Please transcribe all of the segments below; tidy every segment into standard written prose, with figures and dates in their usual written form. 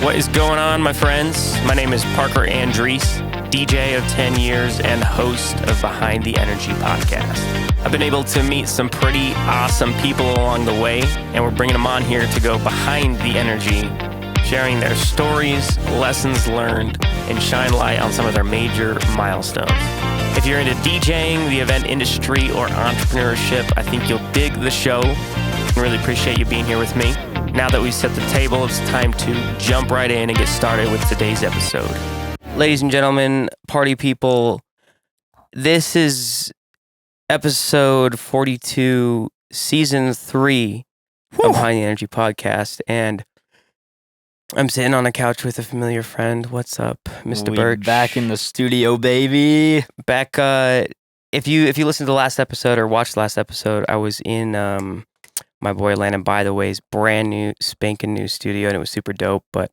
What is going on, my friends? My name is Parker Andriese, DJ of 10 years and host of Behind the Energy podcast. I've been able to meet some pretty awesome people along the way, and we're bringing them on here to go behind the energy, sharing their stories, lessons learned, and shine light on some of their major milestones. If you're into DJing, the event industry, or entrepreneurship, I think you'll dig the show. I really appreciate you being here with me. Now that we've set the table, it's time to jump right in and get started with today's episode. Ladies and gentlemen, party people, this is episode 42, season 3 of Behind the Energy podcast, and I'm sitting on a couch with a familiar friend. What's up, Mr. Birch? Back in the studio, baby. Back, if you listen to the last episode or watched the last episode, I was in my boy Landon By The Way's brand new, spanking new studio, and it was super dope, but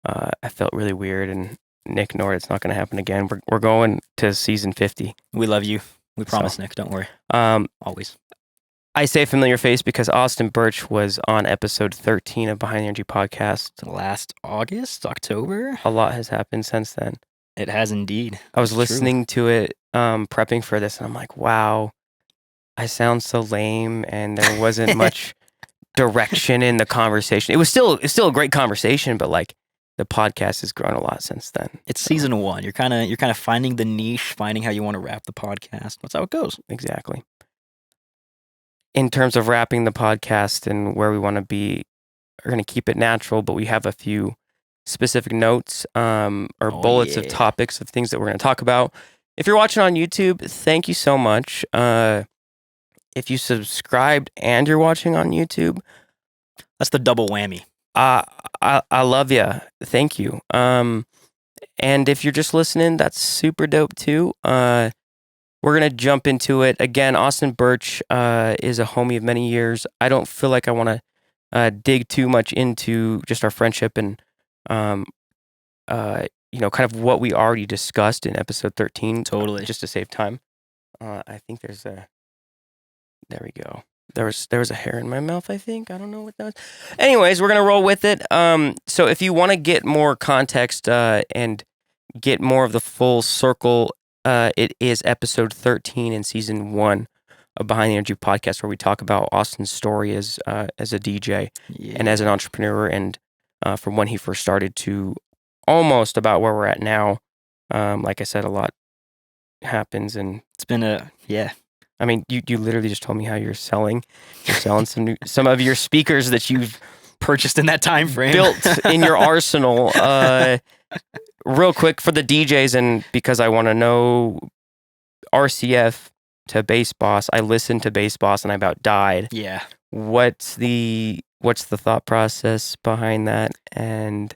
I felt really weird, and Nick ignored it. It's not going to happen again. We're going to season 50. We love you. We promise, Nick. Don't worry. Always. I say familiar face because Austin Birch was on episode 13 of Behind the Energy podcast. Last October? A lot has happened since then. It has indeed. I was listening to it, prepping for this, and I'm like, wow, I sound so lame, and there wasn't much direction in the conversation. It was still a great conversation, but like the podcast has grown a lot since then. It's season 1. You're kind of finding the niche, finding how you want to wrap the podcast. That's how it goes. Exactly. In terms of wrapping the podcast and where we want to be, we're going to keep it natural, but we have a few specific notes bullets of topics of things that we're going to talk about. If you're watching on YouTube, thank you so much. If you subscribed and you're watching on YouTube, that's the double whammy. I love you. Thank you. And if you're just listening, that's super dope too. We're going to jump into it. Again, Austin Birch is a homie of many years. I don't feel like I want to dig too much into just our friendship and, kind of what we already discussed in episode 13. Totally. Just to save time. I think there we go. There was a hair in my mouth, I think. I don't know what that was. Anyways, we're going to roll with it. So if you want to get more context and get more of the full circle, it is episode 13 in season 1 of Behind the Energy podcast, where we talk about Austin's story as a DJ and as an entrepreneur, and from when he first started to almost about where we're at now. Like I said, a lot happens, and it's been I mean, you literally just told me how you're selling some of your speakers that you've purchased in that time frame, built in your arsenal. Real quick for the DJs, and because I want to know, RCF to Bass Boss. I listened to Bass Boss and I about died. Yeah. What's the thought process behind that? And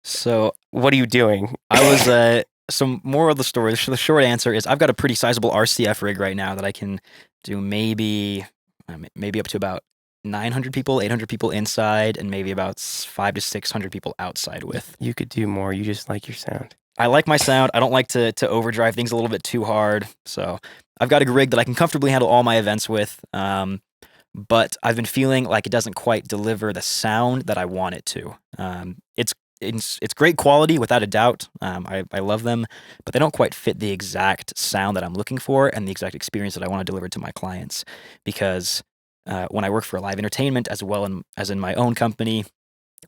so, what are you doing? I was some more of the story. The short answer is I've got a pretty sizable RCF rig right now that I can do maybe up to about 900 people, 800 people inside, and maybe about 500 to 600 people outside with. You could do more. You just like your sound. I like my sound. I don't like to overdrive things a little bit too hard. So I've got a rig that I can comfortably handle all my events with. But I've been feeling like it doesn't quite deliver the sound that I want it to. It's great quality, without a doubt. I love them, but they don't quite fit the exact sound that I'm looking for and the exact experience that I want to deliver to my clients. Because when I work for live entertainment, as well as in my own company,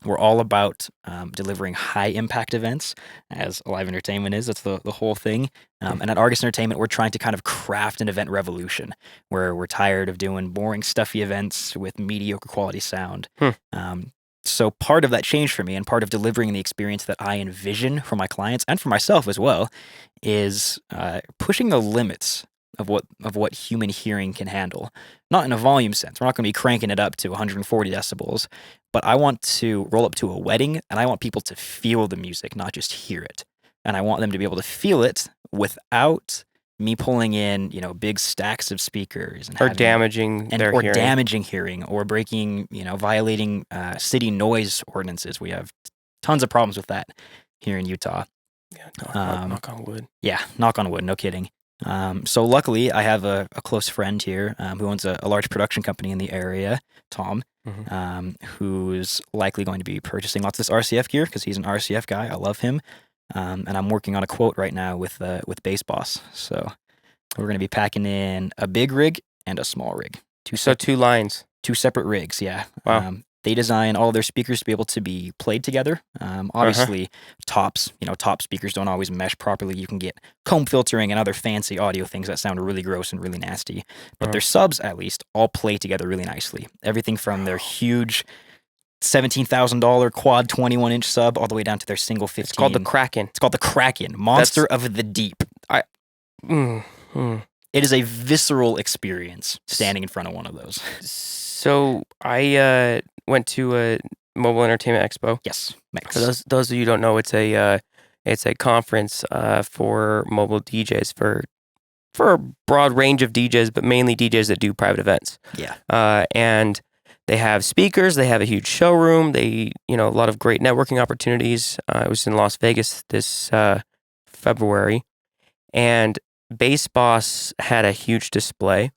we're all about delivering high-impact events, as live entertainment is. That's the whole thing. And at Argus Entertainment, we're trying to kind of craft an event revolution, where we're tired of doing boring, stuffy events with mediocre quality sound. So part of that change for me, and part of delivering the experience that I envision for my clients and for myself as well, is pushing the limits of what human hearing can handle. Not in a volume sense. We're not going to be cranking it up to 140 decibels, but I want to roll up to a wedding, and I want people to feel the music, not just hear it. And I want them to be able to feel it without me pulling in, big stacks of speakers and damaging hearing, or breaking, violating city noise ordinances. We have tons of problems with that here in Utah. Yeah, knock on wood. Yeah, knock on wood. No kidding. So luckily, I have a close friend here who owns a large production company in the area, Tom, who's likely going to be purchasing lots of this RCF gear because he's an RCF guy. I love him. And I'm working on a quote right now with Bass Boss. So we're going to be packing in a big rig and a small rig. Two lines. Two separate rigs, yeah. Wow. They design all their speakers to be able to be played together. Obviously, top speakers don't always mesh properly. You can get comb filtering and other fancy audio things that sound really gross and really nasty. But their subs, at least, all play together really nicely. Everything from their huge $17,000 quad 21-inch sub all the way down to their single 15. It's called the Kraken. It's called the Kraken, monster of the deep. It is a visceral experience standing in front of one of those. So I went to a Mobile Entertainment Expo. Yes, For those of you who don't know, it's a conference for mobile DJs for a broad range of DJs, but mainly DJs that do private events. Yeah. And they have speakers. They have a huge showroom. They a lot of great networking opportunities. I was in Las Vegas this February, and Bass Boss had a huge display.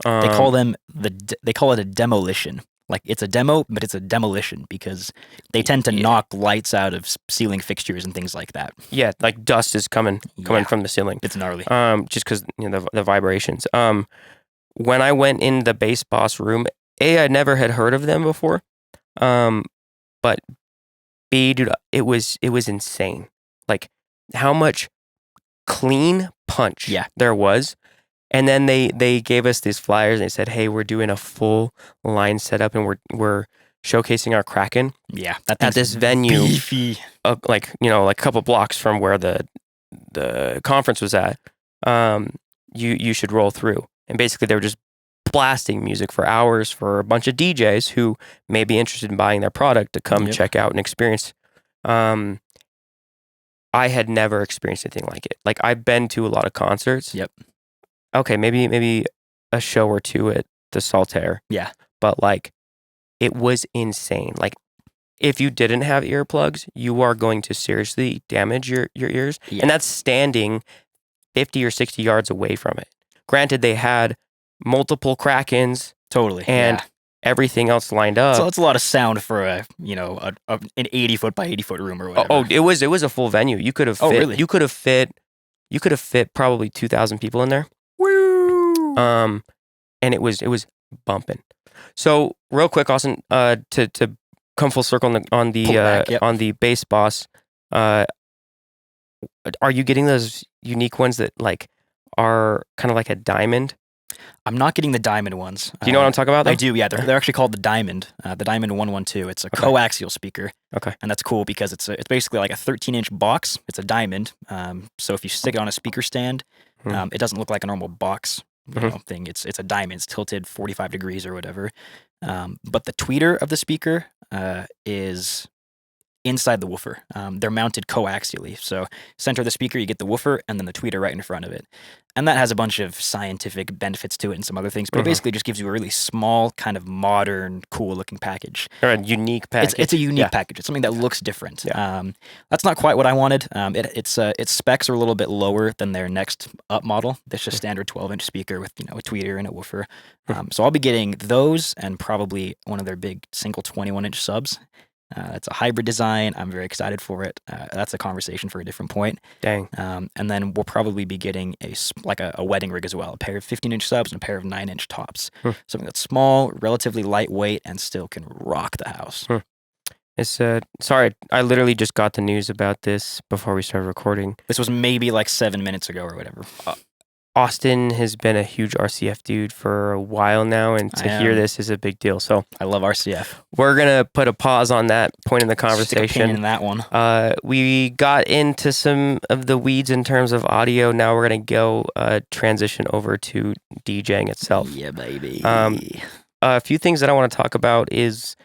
They call it a demolition. Like it's a demo, but it's a demolition because they tend to knock lights out of ceiling fixtures and things like that. Yeah, like dust is coming from the ceiling. It's gnarly. Just because the vibrations. When I went in the Bass Boss room, I never had heard of them before, but B, dude, it was insane. Like how much clean punch there was. And then they gave us these flyers and they said, "Hey, we're doing a full line setup and we're showcasing our Kraken." Yeah, at this venue, beefy. Like a couple blocks from where the conference was at. You should roll through. And basically, they were just blasting music for hours for a bunch of DJs who may be interested in buying their product to come check out and experience. I had never experienced anything like it. Like I've been to a lot of concerts. Yep. Okay, maybe a show or two at the Saltaire. Yeah. But like, it was insane. Like, if you didn't have earplugs, you are going to seriously damage your ears. Yeah. And that's standing 50 or 60 yards away from it. Granted, they had multiple Krakens. Totally. And everything else lined up. So it's a lot of sound for an 80-foot by 80-foot room or whatever. Oh, it was a full venue. You could have fit, really? You could have fit probably 2,000 people in there. Woo! And it was bumping. So real quick, Austin, to come full circle on the Bass Boss, are you getting those unique ones that like are kind of like a diamond? I'm not getting the diamond ones. Do you know what I'm talking about, though? I do, yeah. They're actually called the Diamond 112. It's a coaxial speaker. Okay. And that's cool because it's basically like a 13-inch box. It's a diamond. So if you stick it on a speaker stand, it doesn't look like a normal box thing. It's a diamond. It's tilted 45 degrees or whatever. But the tweeter of the speaker is inside the woofer. They're mounted coaxially. So center of the speaker, you get the woofer and then the tweeter right in front of it. And that has a bunch of scientific benefits to it and some other things, but it basically just gives you a really small, kind of modern, cool-looking package. Or a unique package. It's a unique package. It's something that looks different. Yeah. That's not quite what I wanted. Its specs are a little bit lower than their next up model. It's just standard 12-inch speaker with a tweeter and a woofer. So I'll be getting those and probably one of their big single 21-inch subs. It's a hybrid design. I'm very excited for it. That's a conversation for a different point. Dang. And then we'll probably be getting a wedding rig as well, a pair of 15-inch subs and a pair of 9-inch tops. Something that's small, relatively lightweight, and still can rock the house. It's sorry, I literally just got the news about this before we started recording. This was maybe like 7 minutes ago or whatever. Austin has been a huge RCF dude for a while now, and to hear this is a big deal. So I love RCF. We're gonna put a pause on that point in the conversation. Stick a pin in that one. We got into some of the weeds in terms of audio. Now we're gonna go transition over to DJing itself. Yeah, baby. A few things that I want to talk about is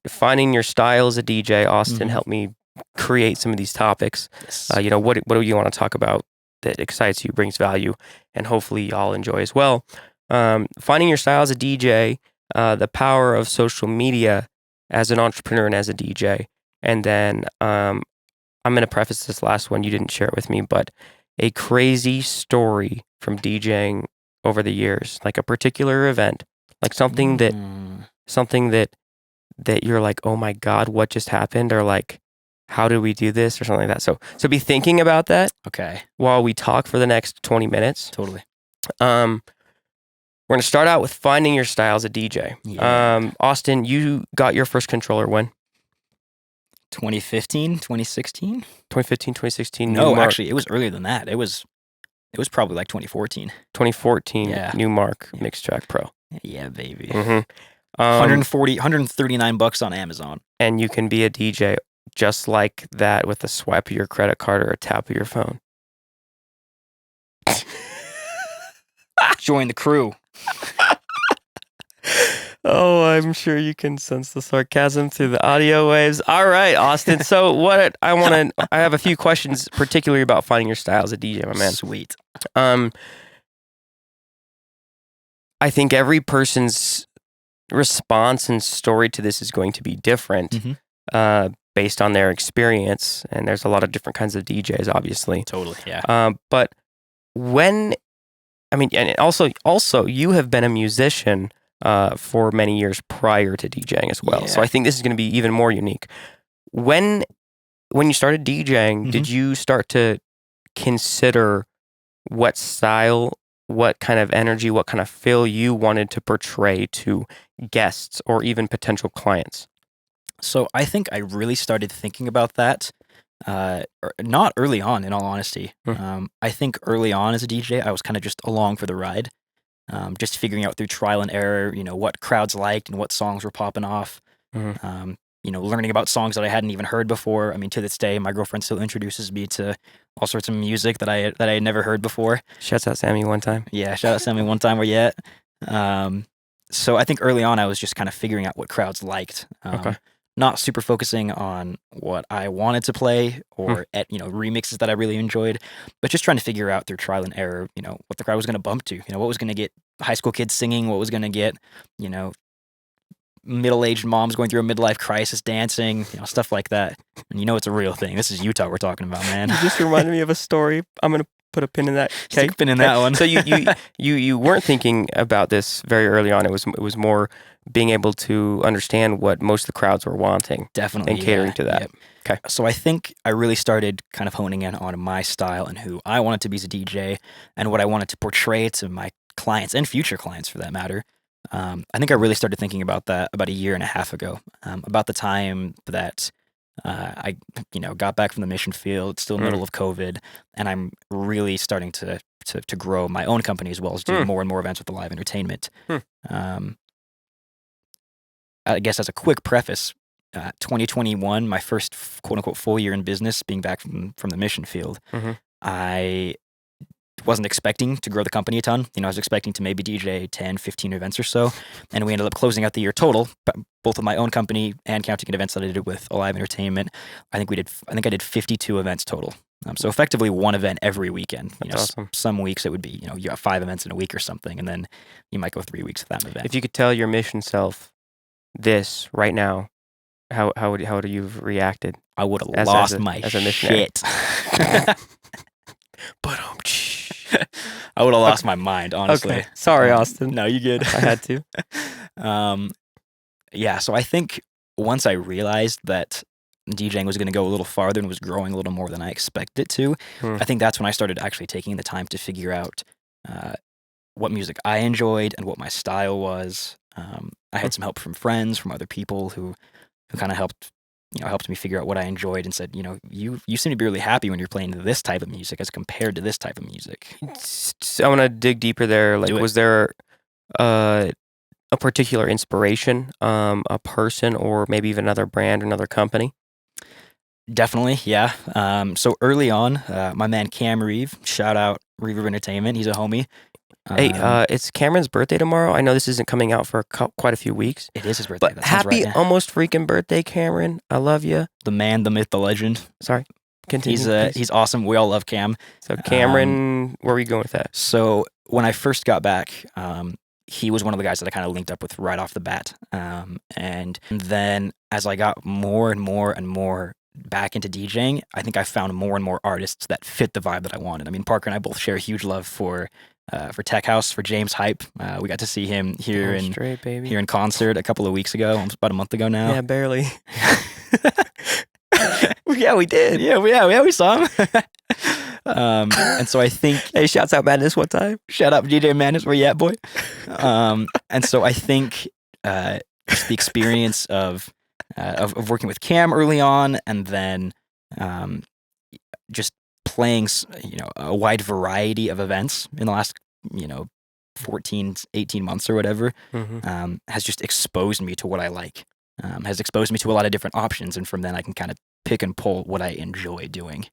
finding your style as a DJ. Austin helped me create some of these topics. Yes. What do you want to talk about that excites you, brings value, and hopefully y'all enjoy as well. Finding your style as a DJ, the power of social media as an entrepreneur and as a DJ. And then I'm going to preface this last one. You didn't share it with me, but a crazy story from DJing over the years, like a particular event, like something that something that you're like, oh my God, what just happened? Or like, how did we do this? Or something like that. So be thinking about that Okay. while we talk for the next 20 minutes. Totally. We're going to start out with finding your style as a DJ. Yeah. Austin, you got your first controller when? 2015, 2016? 2015, 2016. No, actually, it was earlier than that. It was probably like 2014. 2014, Yeah. Newmark Yeah. Mix Track Pro. Yeah, baby. Mm-hmm. 139 bucks on Amazon. And you can be a DJ just like that with a swipe of your credit card or a tap of your phone. Join the crew. Oh, I'm sure you can sense the sarcasm through the audio waves. All right, Austin. So I have a few questions, particularly about finding your style as a DJ, my man. Sweet. I think every person's response and story to this is going to be different based on their experience. And there's a lot of different kinds of DJs, obviously. Totally, yeah. But and also you have been a musician for many years prior to DJing as well. Yeah. So I think this is going to be even more unique. When you started DJing, did you start to consider what style, what kind of energy, what kind of feel you wanted to portray to guests or even potential clients? So I think I really started thinking about that not early on, in all honesty. I think early on as a DJ, I was kind of just along for the ride, just figuring out through trial and error, what crowds liked and what songs were popping off. Learning about songs that I hadn't even heard before. I mean, to this day, my girlfriend still introduces me to all sorts of music that I had never heard before. Shouts out Sammy one time. Yeah, shout out Sammy one time. Where you at? So I think early on, I was just kind of figuring out what crowds liked. Okay. Not super focusing on what I wanted to play or at remixes that I really enjoyed, but just trying to figure out through trial and error, what the crowd was going to bump to. What was going to get high school kids singing, what was going to get, middle-aged moms going through a midlife crisis dancing, stuff like that. And it's a real thing. This is Utah we're talking about, man. You just reminded me of a story. I'm going to put a pin in that. Stick a pin in that one. So you weren't thinking about this very early on. It was more being able to understand what most of the crowds were wanting. Definitely. And catering to that. Yep. Okay. So I think I really started kind of honing in on my style and who I wanted to be as a DJ and what I wanted to portray to my clients and future clients for that matter. I think I really started thinking about that about a year and a half ago, about the time that I got back from the mission field, still in the middle of COVID, and I'm really starting to grow my own company as well as do more and more events with the live entertainment. I guess as a quick preface, 2021, my first quote unquote full year in business, being back from the mission field, I wasn't expecting to grow the company a ton. I was expecting to maybe DJ 10, 15 events or so. And we ended up closing out the year total, both with my own company and counting events that I did with Alive Entertainment. I think I did 52 events total. So effectively one event every weekend. That's awesome. Some weeks it would be, you have 5 events in a week or something, and then you might go 3 weeks without an event. If you could tell your mission self this right now, how would you have reacted? I would have lost my shit. But I would have lost my mind, honestly. Okay. Sorry, Austin. No, you good. I had to. Yeah, so I think once I realized that DJing was going to go a little farther and was growing a little more than I expected it to, I think that's when I started actually taking the time to figure out what music I enjoyed and what my style was. I had some help from friends, from other people who kind of helped me figure out what I enjoyed and said, you seem to be really happy when you're playing this type of music as compared to this type of music. I want to dig deeper there. Like, was there a particular inspiration, a person, or maybe even another brand or another company? Definitely, yeah. So early on, my man Cam Reeve, shout out Reeve Entertainment, he's a homie. Hey, it's Cameron's birthday tomorrow. I know this isn't coming out for quite a few weeks. It is his birthday. But happy almost freaking birthday, Cameron. I love you. The man, the myth, the legend. Sorry. Continue. He's awesome. We all love Cam. So Cameron, where are we going with that? So when I first got back, he was one of the guys that I kind of linked up with right off the bat. And then as I got more and more and more back into DJing, I think I found more and more artists that fit the vibe that I wanted. I mean, Parker and I both share a huge love for for Tech House for James Hype. We got to see him here in concert a couple of weeks ago, almost about a month ago now. Yeah, barely. Yeah, we did. Yeah, we saw him. And so I think, hey, shouts out Madness one time. Shout out DJ Madness, where you at, boy? And so I think just the experience of working with Cam early on, and then just playing a wide variety of events in the last 14, 18 months or whatever, has just exposed me to what I like. Has exposed me to a lot of different options, and from then I can kind of pick and pull what I enjoy doing.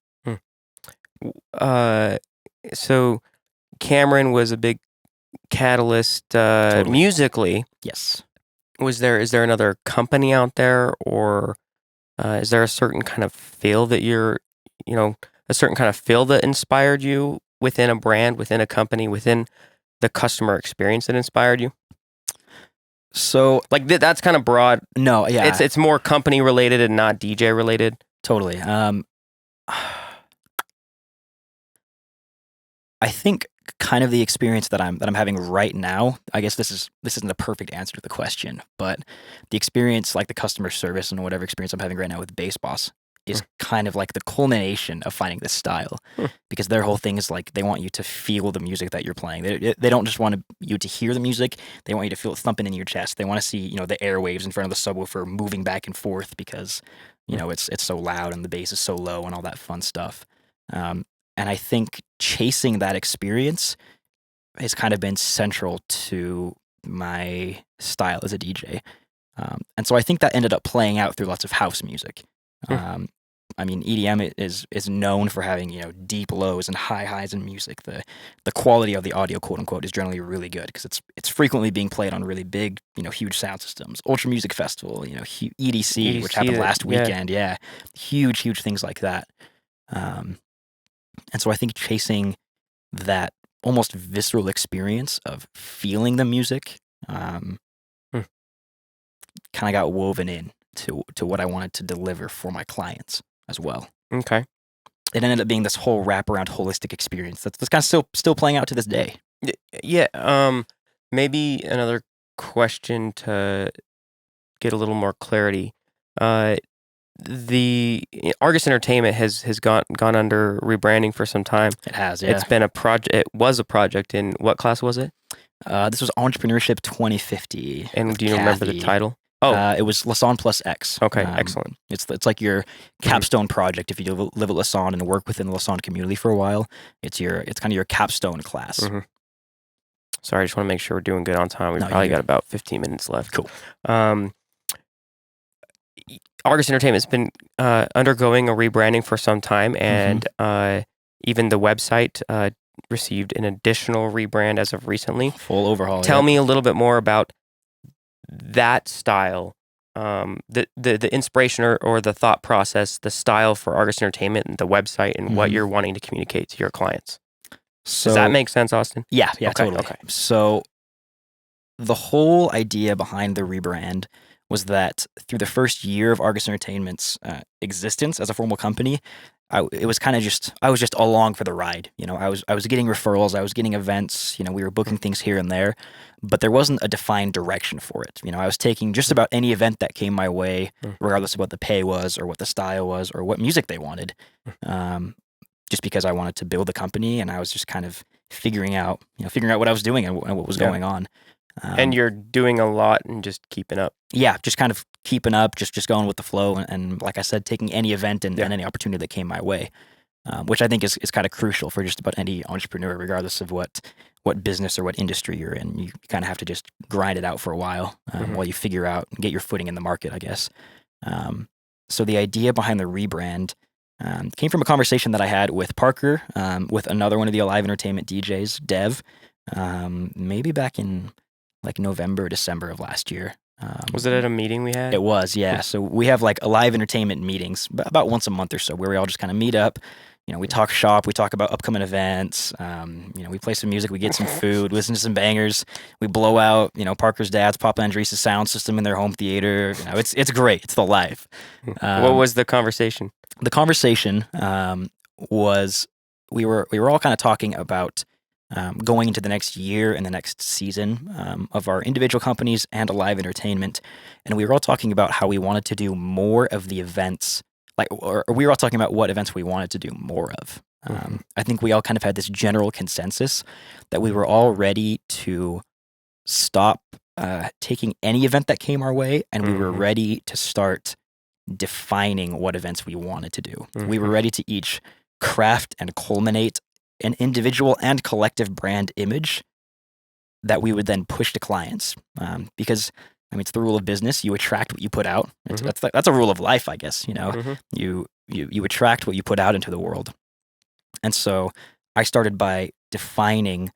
So Cameron was a big catalyst Totally. musically. Yes. Is there another company out there, or is there a certain kind of feel that a certain kind of feel that inspired you within a brand, within a company, within the customer experience that inspired you? So like that's kind of broad. No, yeah. It's more company related and not DJ related. Totally. I think kind of the experience that I'm having right now, I guess this isn't a perfect answer to the question, but the experience, like the customer service and whatever experience I'm having right now with Bass Boss, is kind of like the culmination of finding this style, because their whole thing is like they want you to feel the music that you're playing. They don't just want you to hear the music; they want you to feel it thumping in your chest. They want to see the airwaves in front of the subwoofer moving back and forth because it's so loud and the bass is so low and all that fun stuff. And I think chasing that experience has kind of been central to my style as a DJ. And so I think that ended up playing out through lots of house music. I mean, EDM is known for having deep lows and high highs in music. The quality of the audio, quote unquote, is generally really good because it's frequently being played on really big, huge sound systems. Ultra Music Festival, EDC, which happened last weekend. Yeah, huge things like that. And so I think chasing that almost visceral experience of feeling the music kind of got woven in to what I wanted to deliver for my clients as well. Okay. It ended up being this whole wraparound holistic experience that's kind of still playing out to this day. Yeah. Maybe another question to get a little more clarity. The Argus Entertainment has gone under rebranding for some time. It has, yeah. It's been a project. It was a project. In what class was it? This was Entrepreneurship 2050. And do you remember the title? Oh, it was Lassonde Plus X. Okay, excellent. It's like your capstone project if you live at Lassonde and work within the Lassonde community for a while. It's kind of your capstone class. Sorry, I just want to make sure we're doing good on time. We've probably got about 15 minutes left. Cool. Argus Entertainment's been undergoing a rebranding for some time, and even the website received an additional rebrand as of recently. Full overhaul. Tell me a little bit more about that style, the inspiration or the thought process, the style for Argus Entertainment and the website, and what you're wanting to communicate to your clients. So, does that make sense, Austin? Yeah, okay, totally. Okay. So the whole idea behind the rebrand was that through the first year of Argus Entertainment's existence as a formal company, I was just along for the ride. I was getting referrals, I was getting events, we were booking things here and there, but there wasn't a defined direction for it. I was taking just about any event that came my way, regardless of what the pay was or what the style was or what music they wanted, just because I wanted to build the company, and I was just kind of figuring out what I was doing and what was going on. And you're doing a lot and just keeping up. Yeah, just kind of keeping up, just going with the flow, and like I said, taking any event and any opportunity that came my way, which I think is kind of crucial for just about any entrepreneur, regardless of what business or what industry you're in. You kind of have to just grind it out for a while while you figure out and get your footing in the market, I guess. So the idea behind the rebrand came from a conversation that I had with Parker, with another one of the Alive Entertainment DJs, Dev, maybe back in like November, December of last year. Was it at a meeting we had? It was, yeah. So we have like Alive Entertainment meetings about once a month or so, where we all just kind of meet up. We talk shop, we talk about upcoming events. We play some music, we get some food, listen to some bangers. We blow out, Parker's dad's Papa Andriese sound system in their home theater. It's great. It's the life. What was the conversation? The conversation was we were all kind of talking about going into the next year and the next season of our individual companies and live entertainment. And we were all talking about how we wanted to do more of the events, or we were all talking about what events we wanted to do more of. I think we all kind of had this general consensus that we were all ready to stop taking any event that came our way, and we were ready to start defining what events we wanted to do. We were ready to each craft and culminate an individual and collective brand image that we would then push to clients. Because I mean, it's the rule of business. You attract what you put out. That's a rule of life, I guess. You attract what you put out into the world. And so I started by defining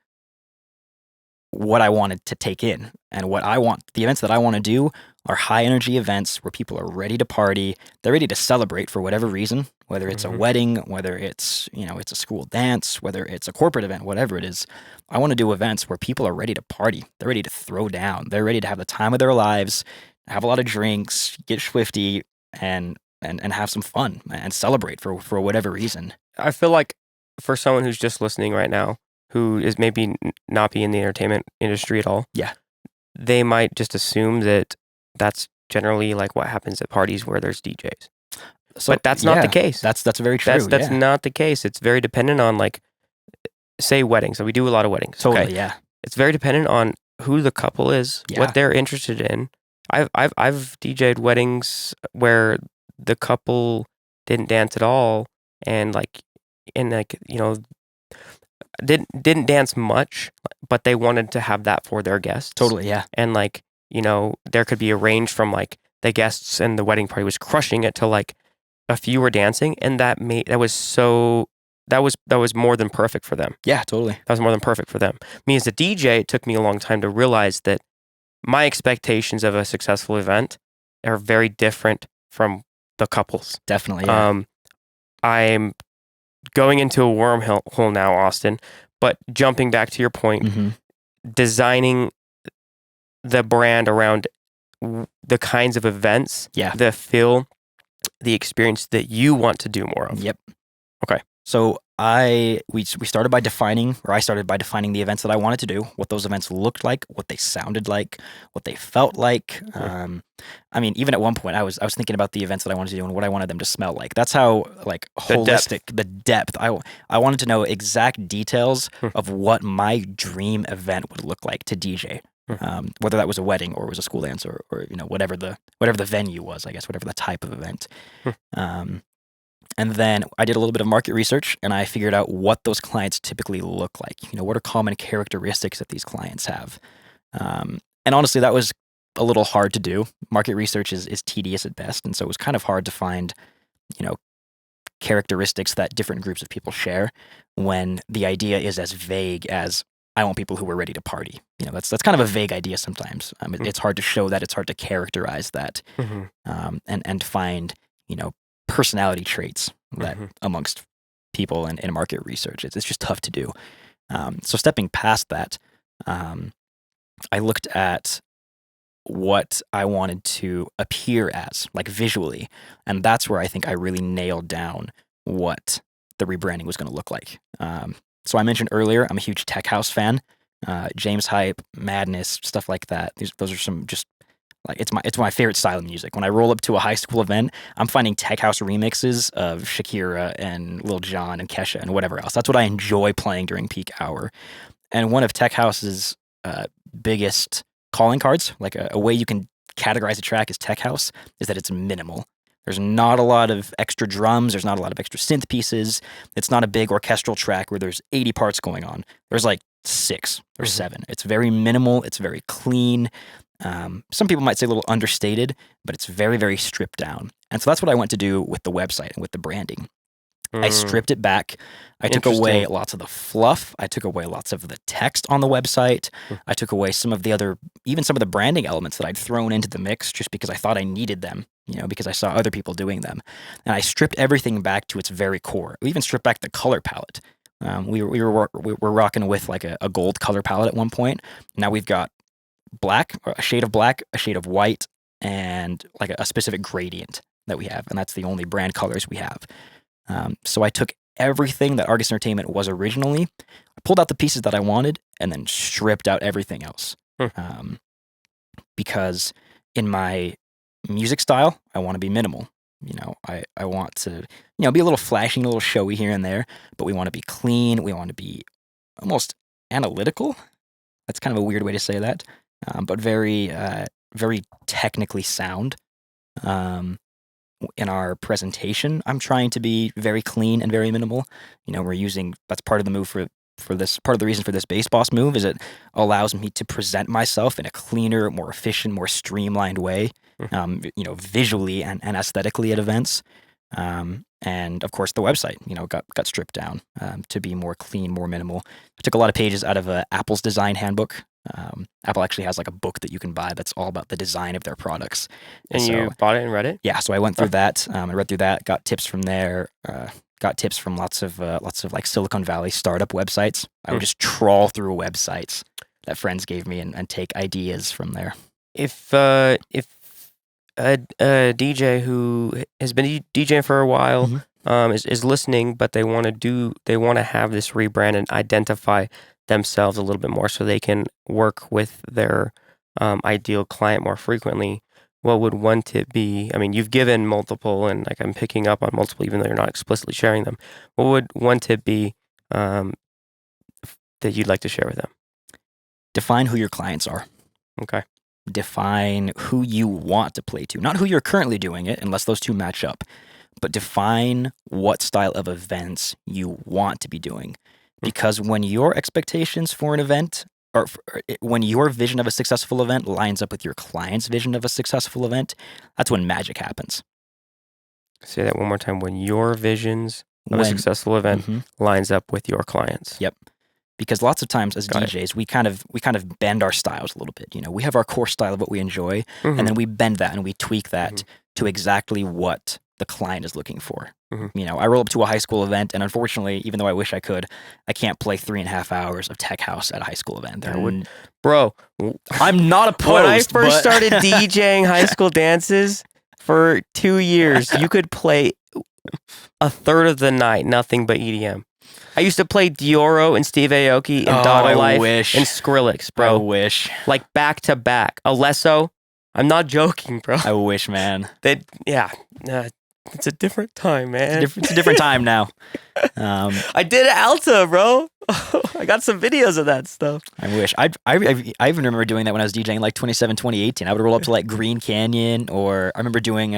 what I wanted to take in, and what I want. The events that I want to do are high energy events where people are ready to party. They're ready to celebrate for whatever reason, whether it's a wedding, whether it's, it's a school dance, whether it's a corporate event, whatever it is. I want to do events where people are ready to party. They're ready to throw down. They're ready to have the time of their lives, have a lot of drinks, get swifty, and have some fun and celebrate for whatever reason. I feel like for someone who's just listening right now, who is maybe not be in the entertainment industry at all, they might just assume that that's generally like what happens at parties where there's DJs. But that's not the case. That's very true. That's not the case. It's very dependent on, like, say weddings. So we do a lot of weddings. Totally, okay? yeah. It's very dependent on who the couple is, what they're interested in. I've DJ'd weddings where the couple didn't dance at all, and didn't dance much, but they wanted to have that for their guests. Totally, yeah. And there could be a range from like the guests and the wedding party was crushing it to like a few were dancing, and that was more than perfect for them. Yeah, totally. That was more than perfect for them. Me as a DJ, it took me a long time to realize that my expectations of a successful event are very different from the couples. Definitely, yeah. I'm going into a wormhole now, Austin, but jumping back to your point, designing the brand around the kinds of events, the feel, the experience that you want to do more of. Yep. Okay. So we started by defining the events that I wanted to do, what those events looked like, what they sounded like, what they felt like. I mean, even at one point, I was thinking about the events that I wanted to do and what I wanted them to smell like. That's how holistic the depth. I wanted to know exact details of what my dream event would look like to DJ. Whether that was a wedding or it was a school dance or whatever the venue was, I guess, whatever the type of event. And then I did a little bit of market research, and I figured out what those clients typically look like. What are common characteristics that these clients have? And honestly, that was a little hard to do. Market research is tedious at best, and so it was kind of hard to find, characteristics that different groups of people share when the idea is as vague as I want people who are ready to party. That's kind of a vague idea sometimes. It's hard to show that. It's hard to characterize that, and find personality traits that amongst people in market research. It's just tough to do. So stepping past that, I looked at what I wanted to appear as, like visually, and that's where I think I really nailed down what the rebranding was going to look like. So I mentioned earlier, I'm a huge tech house fan. James Hype, Madness, stuff like that. Those are some just like it's my favorite style of music. When I roll up to a high school event, I'm finding tech house remixes of Shakira and Lil Jon and Kesha and whatever else. That's what I enjoy playing during peak hour. And one of tech house's biggest calling cards, like a way you can categorize a track as tech house, is that it's minimal. There's not a lot of extra drums. There's not a lot of extra synth pieces. It's not a big orchestral track where there's 80 parts going on. There's like 6 or 7. It's very minimal. It's very clean. Some people might say a little understated, but it's very, very stripped down. And so that's what I went to do with the website and with the branding. I stripped it back. I took away lots of the fluff. I took away lots of the text on the website. I took away some of the branding elements that I'd thrown into the mix just because I thought I needed them, because I saw other people doing them. And I stripped everything back to its very core. We even stripped back the color palette. We were rocking with like a gold color palette at one point. Now we've got black, or a shade of white, and like a specific gradient that we have. And that's the only brand colors we have. So I took everything that Argus Entertainment was originally. I pulled out the pieces that I wanted and then stripped out everything else. Because in my music style, I want to be minimal. I want to, be a little flashy, a little showy here and there, but we want to be clean. We want to be almost analytical. That's kind of a weird way to say that, but very, very technically sound. In our presentation, I'm trying to be very clean and very minimal. That's part of the move for this. Part of the reason for this Bass Boss move is it allows me to present myself in a cleaner, more efficient, more streamlined way. Visually and aesthetically at events. And of course the website, got stripped down to be more clean, more minimal. I took a lot of pages out of Apple's design handbook. Apple actually has like a book that you can buy that's all about the design of their products. And so, you bought it and read it? Yeah, so I went through that. I read through that, got tips from there. Got tips from lots of like Silicon Valley startup websites. I would just trawl through websites that friends gave me and take ideas from there. If a DJ who has been DJing for a while is listening, but they want to have this rebrand and identify themselves a little bit more so they can work with their ideal client more frequently, what would one tip be? I mean, you've given multiple, and like I'm picking up on multiple, even though you're not explicitly sharing them. What would one tip be that you'd like to share with them? Define who your clients are. Okay. Define who you want to play to, not who you're currently doing it, unless those two match up, but define what style of events you want to be doing. Because when your expectations for an event, or when your vision of a successful event lines up with your client's vision of a successful event, that's when magic happens. Say that one more time. When your visions of a successful event lines up with your clients. Yep. Because lots of times as DJs, we kind of bend our styles a little bit. We have our core style of what we enjoy, and then we bend that and we tweak that to exactly what the client is looking for. I roll up to a high school event, and unfortunately, even though I wish I could, I can't play 3.5 hours of tech house at a high school event. Bro, I'm not opposed. When I first started DJing high school dances for 2 years, you could play a third of the night, nothing but EDM. I used to play Dioro and Steve Aoki and Donna Life and Skrillex, bro. I wish. Like back to back. Alesso. I'm not joking, bro. I wish, man. It's a different time, man. It's a different time now. I did Alta, bro. I got some videos of that stuff. I wish. I even remember doing that when I was DJing like 2017, 2018. I would roll up to like Green Canyon, or I remember doing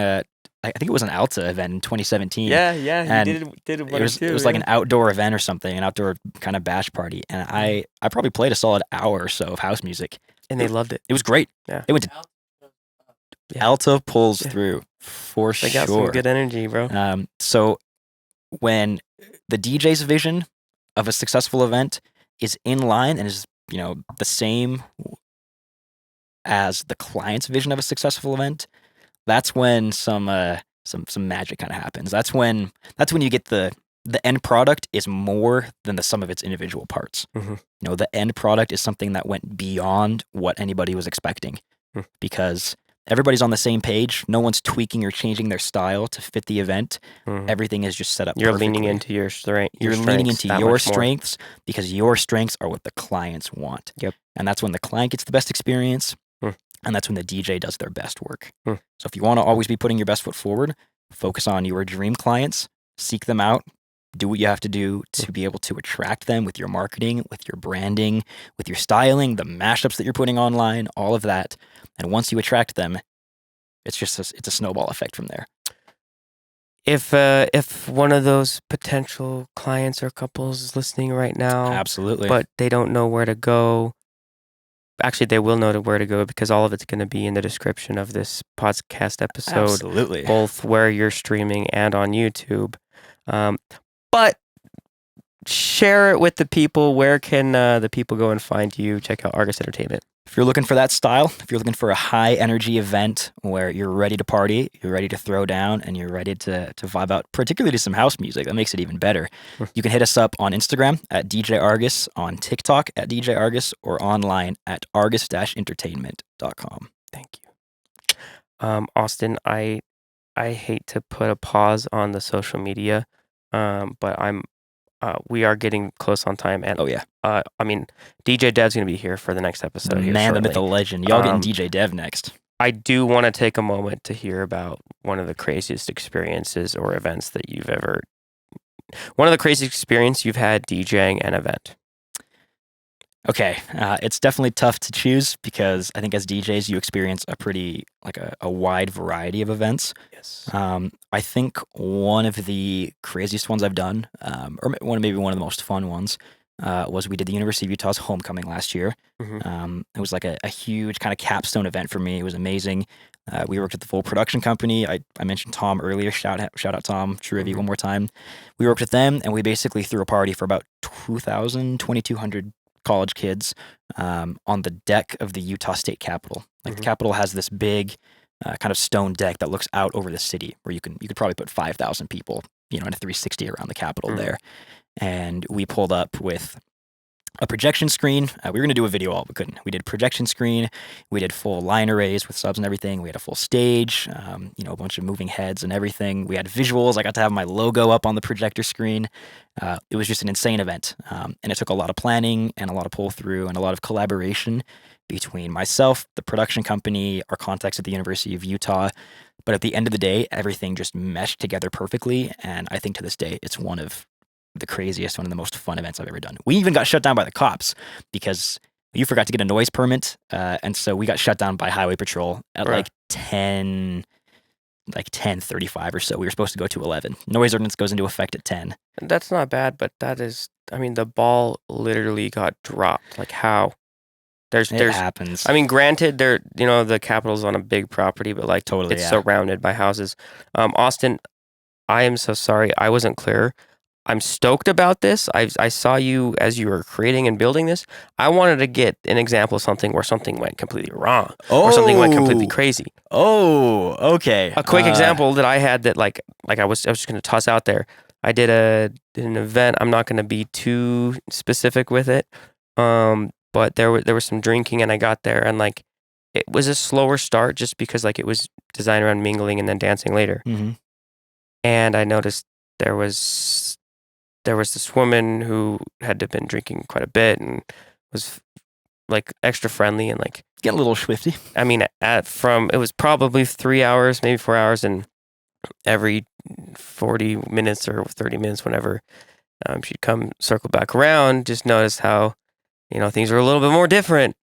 I think it was an Alta event in 2017. Yeah, you did it was, it was like an outdoor event or something, an outdoor kind of bash party. And I probably played a solid hour or so of house music. And they loved it. It was great. Yeah. It went to Alta pulls through for sure. They got some good energy, bro. So when the DJ's vision of a successful event is in line and is, the same as the client's vision of a successful event, that's when some magic kind of happens. That's when you get the end product is more than the sum of its individual parts. The end product is something that went beyond what anybody was expecting, because everybody's on the same page. No one's tweaking or changing their style to fit the event. Everything is just set up You're perfectly. leaning into your strength. You're leaning into your strengths because your strengths are what the clients want. Yep. And that's when the client gets the best experience. And that's when the DJ does their best work. So if you want to always be putting your best foot forward, focus on your dream clients, seek them out, do what you have to do to be able to attract them with your marketing, with your branding, with your styling, the mashups that you're putting online, all of that. And once you attract them, it's a snowball effect from there. If one of those potential clients or couples is listening right now, absolutely, but they don't know where to go, actually they will know where to go, because all of it's going to be in the description of this podcast episode. Absolutely, both where you're streaming and on YouTube. But share it with the people. Where can the people go and find you? Check out Argus Entertainment. If you're looking for that style, if you're looking for a high energy event where you're ready to party, you're ready to throw down, and you're ready to vibe out, particularly to some house music, that makes it even better. You can hit us up on Instagram at DJ Argus, on TikTok at DJ Argus, or online at argus-entertainment.com. Thank you. Austin, I hate to put a pause on the social media but we are getting close on time, and Oh yeah, I mean, DJ Dev's gonna be here for the next episode. Here man, the myth, the shortly. legend. Y'all getting DJ Dev next. I do want to take a moment to hear about one of the craziest experiences or events that you've ever. One of the craziest experiences you've had DJing an event. Okay, it's definitely tough to choose because I think as DJs you experience a pretty a wide variety of events. Yes. I think one of the craziest ones I've done, or maybe one of the most fun ones, was we did the University of Utah's homecoming last year. Mm-hmm. It was like a huge kind of capstone event for me. It was amazing. We worked at the full production company. I mentioned Tom earlier. Shout out Tom Trivy one more time. We worked with them, and we basically threw a party for about 2,200 college kids on the deck of the Utah State Capitol. The Capitol has this big kind of stone deck that looks out over the city, where you could probably put 5,000 people, in a 360 around the Capitol there. And we pulled up with a projection screen. We were going to do a video all, but couldn't. We did projection screen. We did full line arrays with subs and everything. We had a full stage, a bunch of moving heads and everything. We had visuals. I got to have my logo up on the projector screen. It was just an insane event. And it took a lot of planning and a lot of pull through and a lot of collaboration between myself, the production company, our contacts at the University of Utah. But at the end of the day, everything just meshed together perfectly. And I think to this day, it's one of the craziest, one of the most fun events I've ever done. We even got shut down by the cops because you forgot to get a noise permit, and so we got shut down by Highway Patrol at like 10:35 or so. We were supposed to go to 11. Noise ordinance goes into effect at 10. That's not bad, but that is, I mean, the ball literally got dropped. Like how? There's happens. I mean, granted, the Capitol's on a big property, but like totally, it's surrounded by houses. Austin, I am so sorry. I wasn't clear. I'm stoked about this. I saw you as you were creating and building this. I wanted to get an example of something where something went completely wrong or something went completely crazy. Oh, okay. A quick example that I had that like I was just going to toss out there. I did an event. I'm not going to be too specific with it. But there was some drinking and I got there and like it was a slower start just because like it was designed around mingling and then dancing later. Mm-hmm. And I noticed there was this woman who had been drinking quite a bit and was like extra friendly and like getting a little swifty. I mean, it was probably 3 hours, maybe 4 hours, and every 40 minutes or 30 minutes, whenever she'd come circle back around, just notice how things were a little bit more different,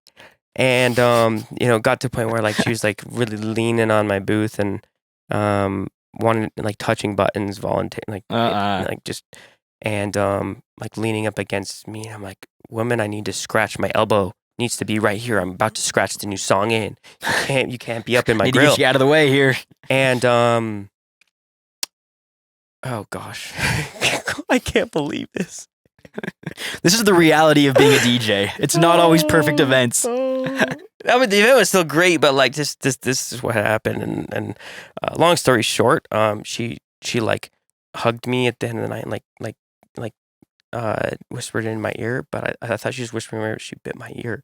and got to a point where like she was like really leaning on my booth and wanted like touching buttons voluntarily, like just. And like leaning up against me, and I'm like, "Woman, I need to scratch. My elbow needs to be right here. I'm about to scratch the new song in. You can't be up in my need grill. To get you out of the way here." And oh gosh, I can't believe this. This is the reality of being a DJ. It's not always perfect events. I mean, the event was still great, but like this is what happened. And long story short, she like hugged me at the end of the night and like whispered in my ear, but I thought she was whispering in my ear. She bit my ear,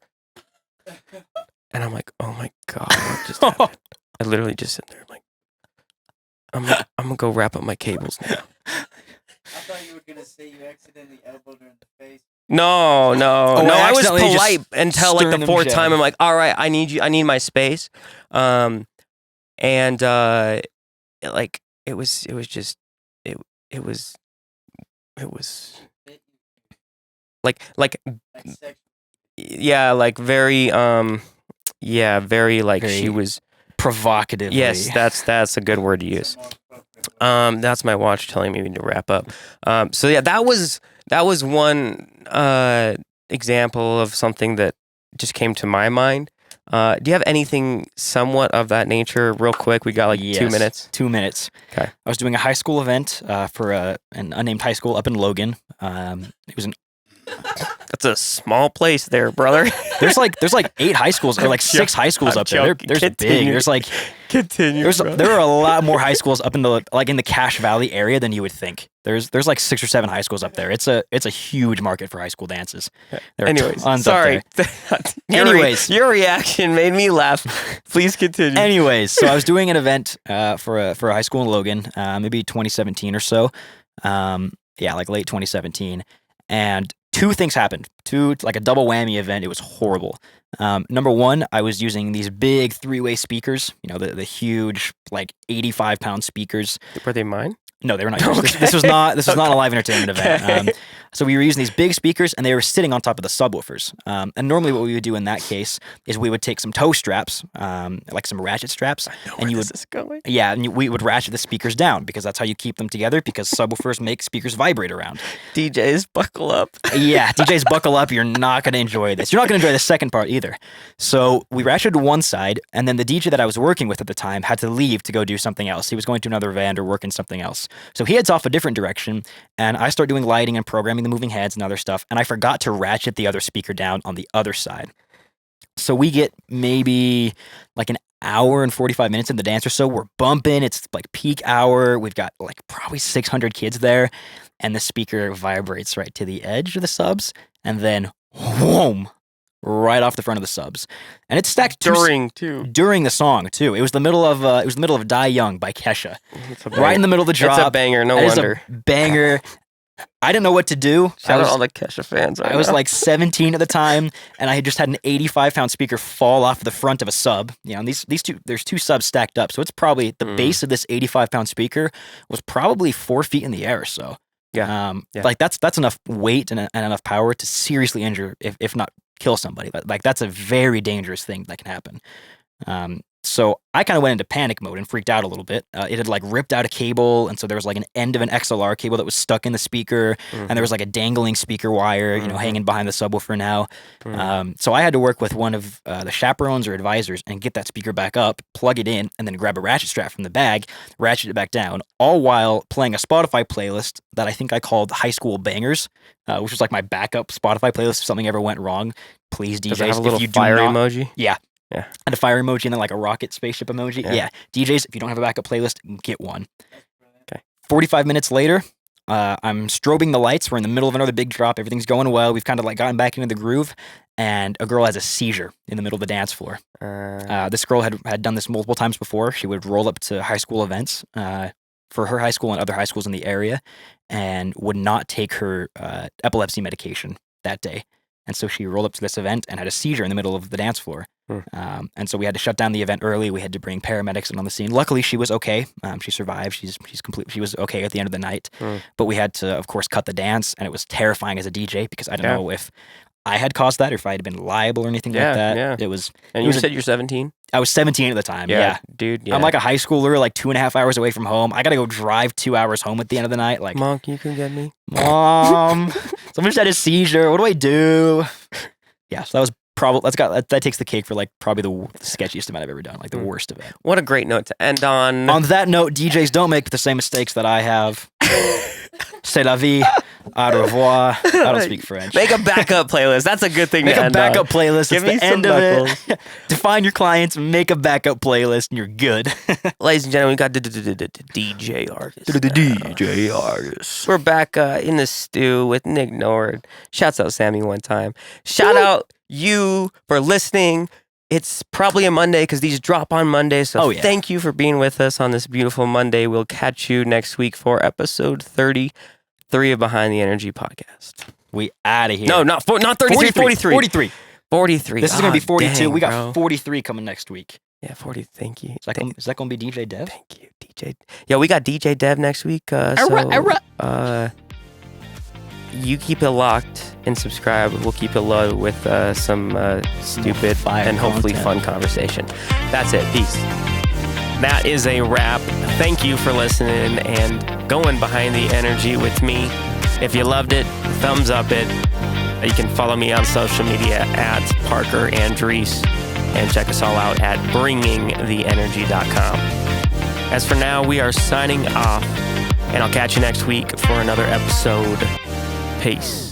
and I'm like, oh my god, what just happened? I literally just sit there like, I'm gonna go wrap up my cables now. I thought you were gonna say you accidentally elbowed her in the face. No. I was polite until like the fourth time. I'm like, all right, I need my space, and like it was like yeah, like very very like very she was provocatively. Yes, that's a good word to use. That's my watch telling me to wrap up. So yeah, that was one example of something that just came to my mind. Do you have anything somewhat of that nature real quick? We got like 2 minutes. 2 minutes. Okay. I was doing a high school event for an unnamed high school up in Logan. It was That's a small place there, brother. There's like 8 high schools or like 6 high schools up there. There's big. There's like there are a lot more high schools up in the Cache Valley area than you would think. There's like 6 or 7 high schools up there. It's a huge market for high school dances. Anyways, sorry. Your reaction made me laugh. Please continue. Anyways, so I was doing an event for a high school in Logan, maybe 2017 or so. Like late 2017, and 2 things happened. 2, like a double whammy event. It was horrible. Number 1, I was using these big 3-way speakers. You know, the huge like 85-pound speakers. Were they mine? No, they were not. Okay. This was not a live entertainment event. So we were using these big speakers, and they were sitting on top of the subwoofers. And normally, what we would do in that case is we would take some toe straps, like some ratchet straps, this is going. Yeah, and we would ratchet the speakers down because that's how you keep them together. Because subwoofers make speakers vibrate around. DJs, buckle up. Yeah, DJs, buckle up. You're not going to enjoy this. You're not going to enjoy the second part either. So we ratcheted one side, and then the DJ that I was working with at the time had to leave to go do something else. He was going to another event or working something else. So he heads off a different direction, and I start doing lighting and programming the moving heads and other stuff, and I forgot to ratchet the other speaker down on the other side. So we get maybe like an hour and 45 minutes in the dance or so. We're bumping. It's like peak hour. We've got like probably 600 kids there, and the speaker vibrates right to the edge of the subs, and then whoom, right off the front of the subs, and it's stacked during the song too. It was the middle of Die Young by Kesha, right in the middle of the drop. It's a banger, no wonder. It's a banger. I didn't know what to do. Shout out all the Kesha fans. I was like 17 at the time, and I had just had an 85-pound speaker fall off the front of a sub. You know, and these two, there's 2 subs stacked up, so it's probably the base of this 85-pound speaker was probably 4 feet in the air or so. Yeah. Like that's enough weight and enough power to seriously injure, if not kill somebody. Like that's a very dangerous thing that can happen. So I kind of went into panic mode and freaked out a little bit. It had like ripped out a cable, and so there was like an end of an XLR cable that was stuck in the speaker, and there was like a dangling speaker wire, you know, hanging behind the subwoofer now. So I had to work with one of the chaperones or advisors and get that speaker back up, plug it in, and then grab a ratchet strap from the bag, ratchet it back down, all while playing a Spotify playlist that I think I called High School Bangers, which was like my backup Spotify playlist if something ever went wrong. Please, DJs, does it have a little fire emoji? Yeah. Yeah. And a fire emoji and then like a rocket spaceship emoji. Yeah. DJs, if you don't have a backup playlist, get one. Okay. 45 minutes later, I'm strobing the lights. We're in the middle of another big drop. Everything's going well. We've kind of like gotten back into the groove, and a girl has a seizure in the middle of the dance floor. This girl had done this multiple times before. She would roll up to high school events for her high school and other high schools in the area, and would not take her epilepsy medication that day. And so she rolled up to this event and had a seizure in the middle of the dance floor. And so we had to shut down the event early. We had to bring paramedics in on the scene. Luckily, she was okay. She survived. She was okay at the end of the night. But we had to, of course, cut the dance, and it was terrifying as a DJ because I don't know if I had caused that or if I had been liable or anything like that. Yeah. It was. And you said you're 17? I was 17 at the time. Yeah. Dude. Yeah. I'm like a high schooler, like 2.5 hours away from home. I got to go drive 2 hours home at the end of the night. Like, Mom, you can get me. Mom, someone just had a seizure. What do I do? Yeah, so that was probably that takes the cake for like probably the sketchiest event I've ever done, like the worst event. What a great note to end on. On that note, DJs, don't make the same mistakes that I have. C'est la vie. Au revoir. I don't speak French. Make a backup playlist. That's a good thing to end on. Make a backup playlist. Give it's me the end some of knuckles. it. Define your clients, make a backup playlist, and you're good. Ladies and gentlemen, we got the DJ artist. The DJ artist. We're back in the stew with Nick Nord. Shouts out Sammy one time. Shout out you for listening. It's probably a Monday because these drop on Monday. So thank you for being with us on this beautiful Monday. We'll catch you next week for episode 33 of Behind the Energy podcast. We out of here. No, not 33, 43. 43. This is going to be 42. Dang, we got 43 coming next week. Yeah, 40. Thank you. Is that going to be DJ Dev? Thank you, DJ. Yeah, we got DJ Dev next week. You keep it locked and subscribe. We'll keep it low with some stupid and hopefully fun conversation. That's it. Peace. That is a wrap. Thank you for listening and going behind the energy with me. If you loved it, thumbs up it. You can follow me on social media at Parker Andriese and check us all out at bringingtheenergy.com. As for now, we are signing off, and I'll catch you next week for another episode. Peace.